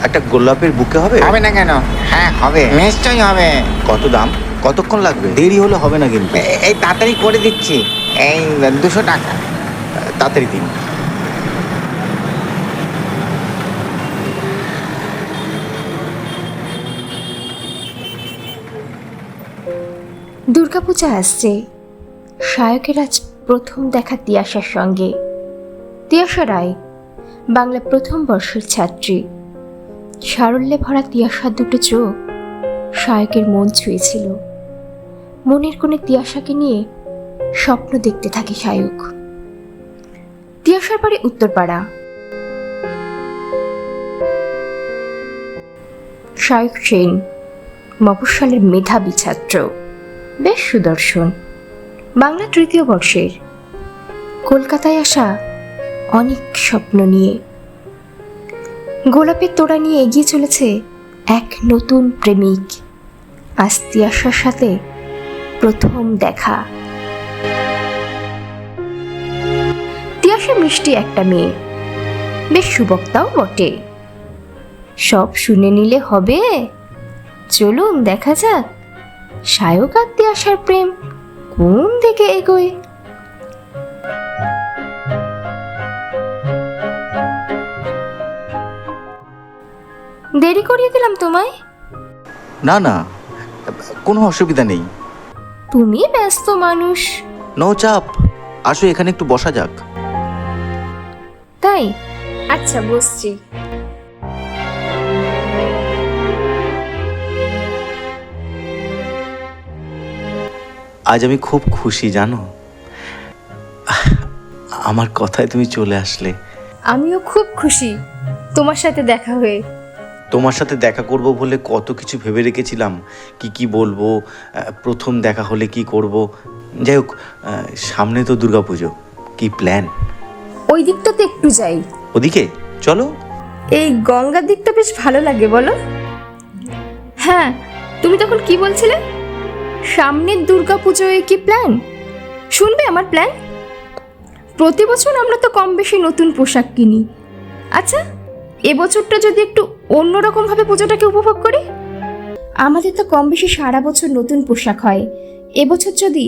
একটা গোলাপের বুকে হবে? হবে না কেন? হ্যাঁ হবে, নিশ্চয়ই হবে। কত দাম? কতক্ষণ লাগবে? দেরি হলে হবে না কিন্তু। এই তাড়াতাড়ি করে দিচ্ছি। এই 200 টাকা। তাড়াতাড়ি দিন। দুর্গাপূজা আসছে। সায়কের আজ প্রথম দেখা তিয়াশার সঙ্গে। তিয়াশা রায় বাংলা প্রথম বর্ষের ছাত্রী। সারল্যে ভরা তিয়াশার দুটো চোখ সায়কের মন ছুঁয়েছিল। মনের কোণে তিয়াশাকে নিয়ে স্বপ্ন দেখতে থাকে সায়ক। তিয়াশার বাড়ি উত্তরপাড়া। সায়ক সেন মফস্বলের মেধাবী ছাত্র, বেশ সুদর্শন, বাংলা তৃতীয় বর্ষের। কলকাতায় আসা অনেক স্বপ্ন নিয়ে। গোলাপের তোড়া নিয়ে এগিয়ে চলেছে এক নতুন প্রেমিক। আজ তিয়াশার সাথে প্রথম দেখা। তিয়াশা মিষ্টি একটা মেয়ে, বেশ সুবক্তাও বটে। সব শুনে নিলে হবে? চলুন দেখা যাক সায়ক আর তিয়াশার প্রেম কোন দিকে এগোয়। দেরি করিয়ে দিলাম তোমায়? না না, কোনো অসুবিধা নেই। তুমি ব্যস্ত মানুষ। নো চাপ, আসো এখানে একটু বসা যাক। তাই? আচ্ছা, বসছি। আজ আমি খুব খুশি জানো, আমার কথায় তুমি চলে আসলে। আমিও খুব খুশি তোমার সাথে দেখা হয়ে। তোমার সাথে দেখা করব বলে কত কিছু ভেবে রেখেছিলাম, কি কি বলবো, প্রথম দেখা হলে কি করব। যাই হোক, সামনে তো দুর্গাপুজো, কি প্ল্যান? ওই দিকটাতে একটু যাই। ওদিকে চলো। এই গঙ্গার দিকটা বেশ ভালো লাগে, বলো? হ্যাঁ, তুমি তখন কি বলছিলে? সামনের দুর্গাপুজোয় কি প্ল্যান? শুনবে আমার প্ল্যান? প্রতি বছর আমরা তো কম বেশি নতুন পোশাক কিনি। আচ্ছা, এবছরটা যদি একটু অন্যরকমভাবে পুজোটাকে উপভোগ করি। আমাদের তো কম বেশি সারা বছর নতুন পোশাক হয়। এবছর যদি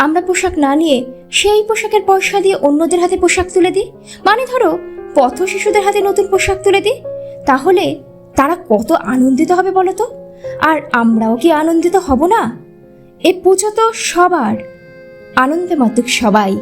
আমরা পোশাক না নিয়ে সেই পোশাকের পয়সা দিয়ে অন্যদের হাতে পোশাক তুলে দিই, মানে ধরো পথ শিশুদের হাতে নতুন পোশাক তুলে দিই, তাহলে তারা কত আনন্দিত হবে বলো তো? আর আমরাও কি আনন্দিত হব না? এ পুজো তো সবার, আনন্দে মাতুক সবাই।